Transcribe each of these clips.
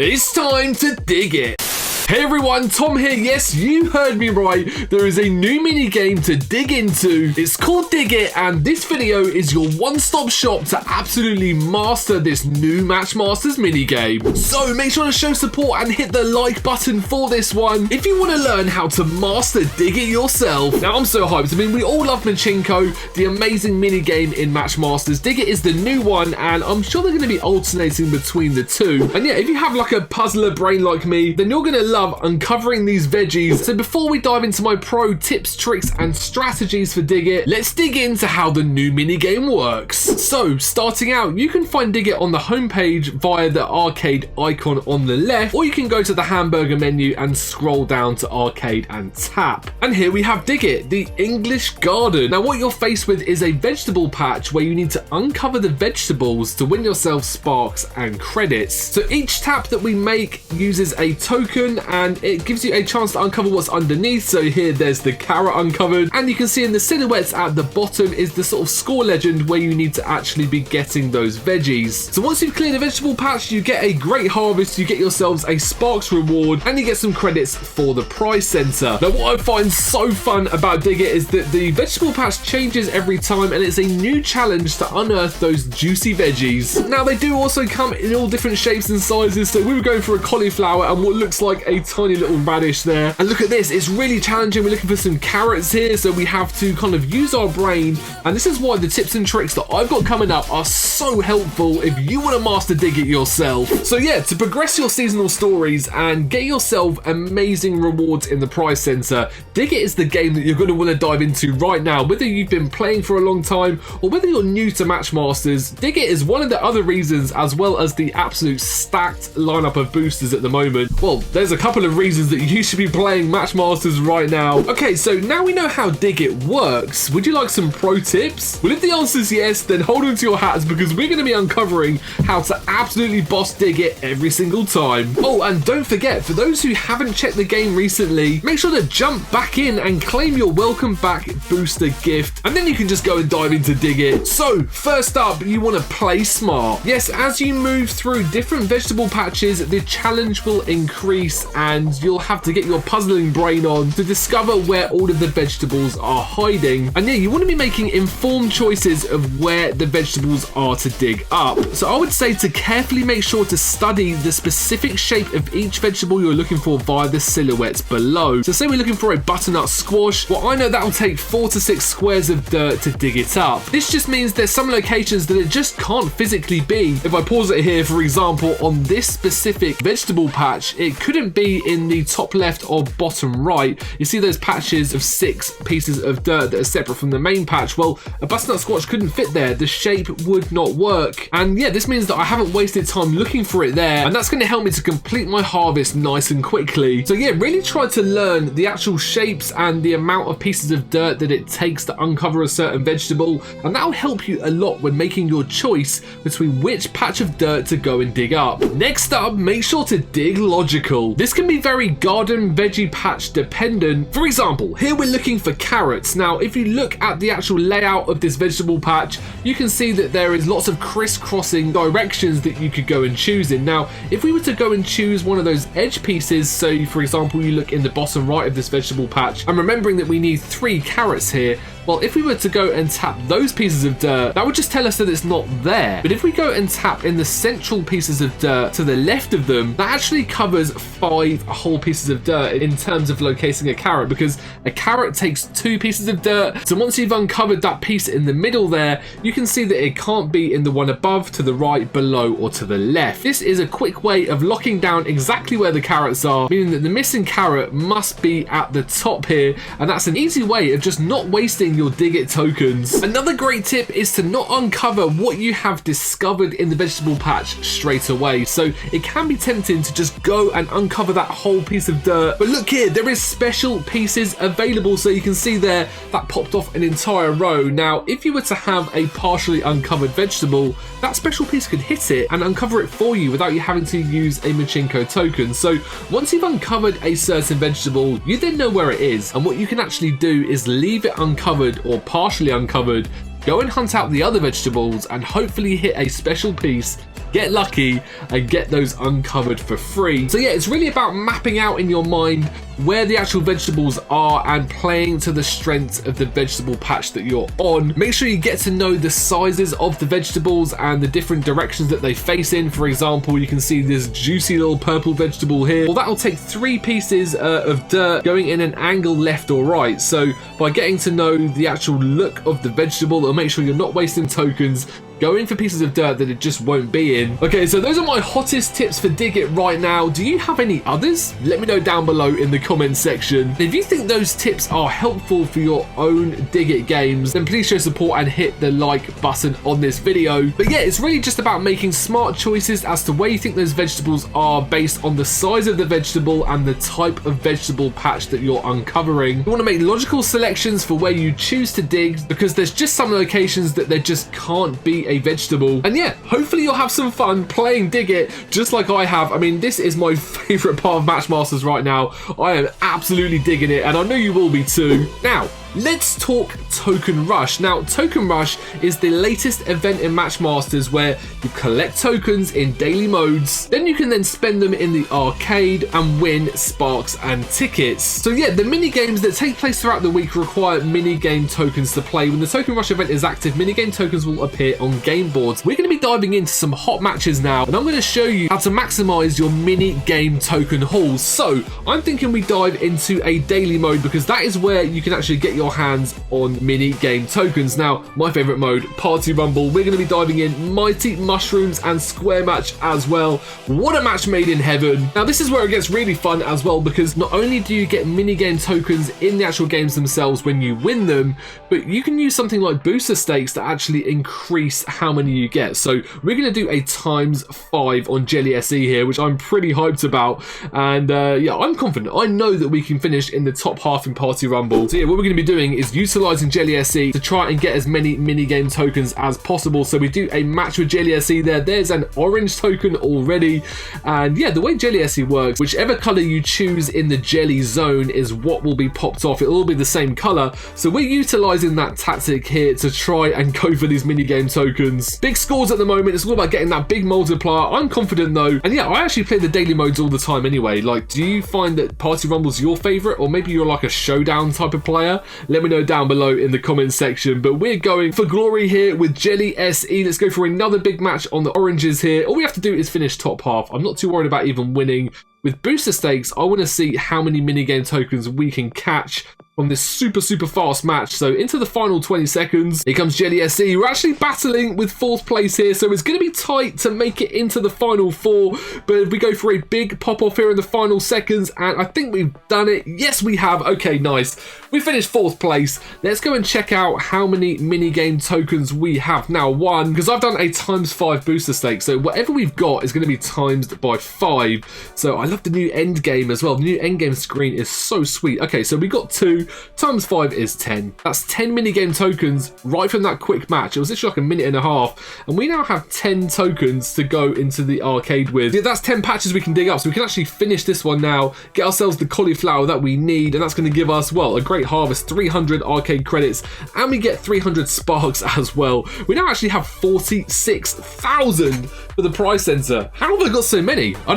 It's time to dig it. Hey everyone, Tom here. Yes, you heard me right. There is a new mini game to dig into. It's called Dig It, and this video is your one-stop shop to absolutely master this new Matchmasters mini game. So make sure to show support and hit the like button for this one if you want to learn how to master Dig It yourself. Now I'm so hyped. I mean, we all love Machinko, the amazing mini game in Matchmasters. Dig It is the new one, and I'm sure they're going to be alternating between the two. And yeah, if you have like a puzzler brain like me, then you're going to love uncovering these veggies. So before we dive into my pro tips, tricks and strategies for Dig It, let's dig into how the new mini game works. So starting out, you can find Dig It on the homepage via the arcade icon on the left, or you can go to the hamburger menu and scroll down to arcade and tap. And here we have Dig It, the English garden. Now what you're faced with is a vegetable patch where you need to uncover the vegetables to win yourself sparks and credits. So each tap that we make uses a token, and it gives you a chance to uncover what's underneath. So here there's the carrot uncovered, and you can see in the silhouettes at the bottom is the sort of score legend where you need to actually be getting those veggies. So once you've cleared a vegetable patch, you get a great harvest, you get yourselves a sparks reward, and you get some credits for the prize center. Now what I find so fun about Dig It is that the vegetable patch changes every time, and it's a new challenge to unearth those juicy veggies. Now they do also come in all different shapes and sizes, so we were going for a cauliflower and what looks like a tiny little radish there. And look at this, it's really challenging. We're looking for some carrots here, so we have to kind of use our brain, and this is why the tips and tricks that I've got coming up are so helpful if you want to master Dig It yourself. So yeah, to progress your seasonal stories and get yourself amazing rewards in the prize center, Dig It is the game that you're going to want to dive into right now. Whether you've been playing for a long time or whether you're new to Matchmasters, Dig It is one of the other reasons, as well as the absolute stacked lineup of boosters at the moment. Well, there's a couple of reasons that you should be playing Matchmasters right now. Okay, so now we know how Dig It works. Would you like some pro tips? Well, if the answer is yes, then hold on to your hats because we're going to be uncovering how to absolutely boss Dig It every single time. Oh, and don't forget, for those who haven't checked the game recently, make sure to jump back in and claim your welcome back booster gift, and then you can just go and dive into Dig It. So first up, you want to play smart. Yes, as you move through different vegetable patches, the challenge will increase, and you'll have to get your puzzling brain on to discover where all of the vegetables are hiding. And yeah, you want to be making informed choices of where the vegetables are to dig up. So I would say to carefully make sure to study the specific shape of each vegetable you're looking for via the silhouettes below. So say we're looking for a butternut squash, well I know that'll take 4 to 6 squares of dirt to dig it up. This just means there's some locations that it just can't physically be. If I pause it here, for example, on this specific vegetable patch, it couldn't be in the top left or bottom right. You see those patches of 6 pieces of dirt that are separate from the main patch. Well, a butternut squash couldn't fit there. The shape would not work. And yeah, this means that I haven't wasted time looking for it there, and that's going to help me to complete my harvest nice and quickly. So yeah, really try to learn the actual shapes and the amount of pieces of dirt that it takes to uncover a certain vegetable, and that'll help you a lot when making your choice between which patch of dirt to go and dig up. Next up, make sure to dig logical. This can be very garden veggie patch dependent. For example, here we're looking for carrots. Now, if you look at the actual layout of this vegetable patch, you can see that there is lots of crisscrossing directions that you could go and choose in. Now, if we were to go and choose one of those edge pieces, so for example, you look in the bottom right of this vegetable patch, and remembering that we need 3 carrots here, well, if we were to go and tap those pieces of dirt, that would just tell us that it's not there. But if we go and tap in the central pieces of dirt to the left of them, that actually covers 5 whole pieces of dirt in terms of locating a carrot, because a carrot takes 2 pieces of dirt. So once you've uncovered that piece in the middle there, you can see that it can't be in the one above, to the right, below, or to the left. This is a quick way of locking down exactly where the carrots are, meaning that the missing carrot must be at the top here, and that's an easy way of just not wasting your Dig It tokens. Another great tip is to not uncover what you have discovered in the vegetable patch straight away. So it can be tempting to just go and uncover that whole piece of dirt. But look here, there is special pieces available. So you can see there that popped off an entire row. Now, if you were to have a partially uncovered vegetable, that special piece could hit it and uncover it for you without you having to use a Machinko token. So once you've uncovered a certain vegetable, you then know where it is. And what you can actually do is leave it uncovered or partially uncovered, go and hunt out the other vegetables and hopefully hit a special piece get lucky and get those uncovered for free. So yeah, it's really about mapping out in your mind where the actual vegetables are and playing to the strength of the vegetable patch that you're on. Make sure you get to know the sizes of the vegetables and the different directions that they face in. For example, you can see this juicy little purple vegetable here. Well, that'll take 3 pieces of dirt going in an angle left or right. So by getting to know the actual look of the vegetable, it'll make sure you're not wasting tokens going for pieces of dirt that it just won't be in. Okay, so those are my hottest tips for Dig It right now. Do you have any others? Let me know down below in the comments section. If you think those tips are helpful for your own Dig It games, then please show support and hit the like button on this video. But yeah, it's really just about making smart choices as to where you think those vegetables are based on the size of the vegetable and the type of vegetable patch that you're uncovering. You want to make logical selections for where you choose to dig, because there's just some locations that there just can't be a vegetable. And yeah, hopefully you'll have some fun playing Dig It just like I have. I mean, this is my favorite part of Matchmasters right now. I am absolutely digging it, and I know you will be too. Now, let's talk Token Rush. Now, Token Rush is the latest event in Matchmasters where you collect tokens in daily modes, then you can then spend them in the arcade and win sparks and tickets. So yeah, the mini games that take place throughout the week require mini game tokens to play. When the Token Rush event is active, mini game tokens will appear on game boards. We're going to be diving into some hot matches now, and I'm going to show you how to maximize your mini game token hauls. So I'm thinking we dive into a daily mode, because that is where you can actually get your hands on mini game tokens. Now, my favorite mode, Party Rumble. We're going to be diving in Mighty Mushrooms and Square Match as well. What a match made in heaven. Now, this is where it gets really fun as well, because not only do you get mini game tokens in the actual games themselves when you win them, but you can use something like booster stakes to actually increase how many you get. So we're going to do a ×5 on Jelly SE here, which I'm pretty hyped about. And yeah, I'm confident. I know that we can finish in the top half in Party Rumble. So yeah, what we're going to be doing is utilizing Jelly SE to try and get as many mini game tokens as possible. So we do a match with Jelly SE there. There's an orange token already. And yeah, the way Jelly SE works, whichever color you choose in the jelly zone is what will be popped off. It'll all be the same color. So we're utilizing that tactic here to try and go for these mini game tokens. Big scores at the moment. It's all about getting that big multiplier. I'm confident though. And yeah, I actually play the daily modes all the time anyway. Like, do you find that Party Rumble's your favorite, or maybe you're like a showdown type of player? Let me know down below in the comments section. But we're going for glory here with Jelly SE. Let's go for another big match on the oranges here. All we have to do is finish top half. I'm not too worried about even winning. With booster stakes, I want to see how many minigame tokens we can catch from this super fast match. So into the final 20 seconds, here comes Jelly SE. We're actually battling with 4th place here, so it's going to be tight to make it into the final 4. But if we go for a big pop off here in the final seconds, and I think we've done it. Yes, we have. Okay, nice. We finished 4th place. Let's go and check out how many minigame tokens we have now. 1, because I've done a ×5 booster stake, so whatever we've got is going to be times by 5. So I love the new end game as well. The new end game screen is so sweet. Okay, so we got 2 ×5 is 10. That's 10 minigame tokens right from that quick match. It was literally like a minute and a half, and we now have 10 tokens to go into the arcade with. Yeah, that's 10 patches we can dig up, so we can actually finish this one now, get ourselves the cauliflower that we need, and that's going to give us, well, a great harvest, 300 arcade credits, and we get 300 sparks as well. We now actually have 46,000 for the prize center. How have I got so many? I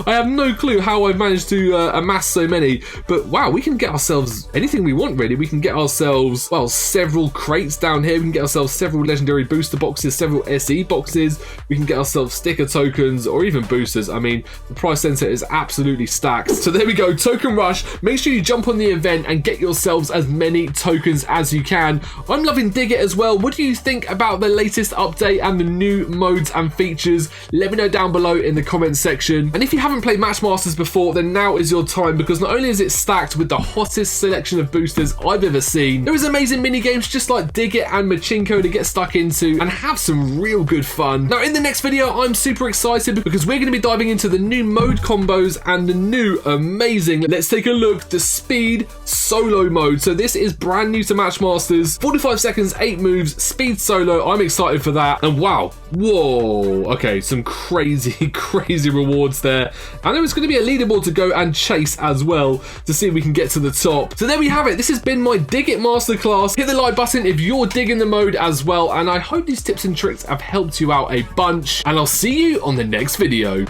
have no clue how I've managed to amass so many, but wow, we can get ourselves anything we want really. We can get ourselves, well, several crates down here. We can get ourselves several legendary booster boxes, several SE boxes. We can get ourselves sticker tokens or even boosters. I mean, the prize center is absolutely stacked. So there we go, Token Rush. Make sure you jump on the event and get yourselves as many tokens as you can. I'm loving Dig It as well. What do you think about the latest update and the new modes and features? Let me know down below in the comments section. And if you haven't played Matchmasters before, then now is your time, because not only is it stacked with the hottest selection of boosters I've ever seen, there is amazing mini games just like Dig It and Machinko to get stuck into and have some real good fun. Now in the next video, I'm super excited because we're going to be diving into the new mode combos and the new amazing, let's take a look, the speed solo mode. So this is brand new to Matchmasters. 45 seconds, 8 moves, speed solo. I'm excited for that. And wow, whoa, okay, some crazy rewards there. And there is going to be a leaderboard to go and chase as well to see if we can get to the top. So there there we have it. This has been my Dig It Masterclass. Hit the like button if you're digging the mode as well, and I hope these tips and tricks have helped you out a bunch, and I'll see you on the next video.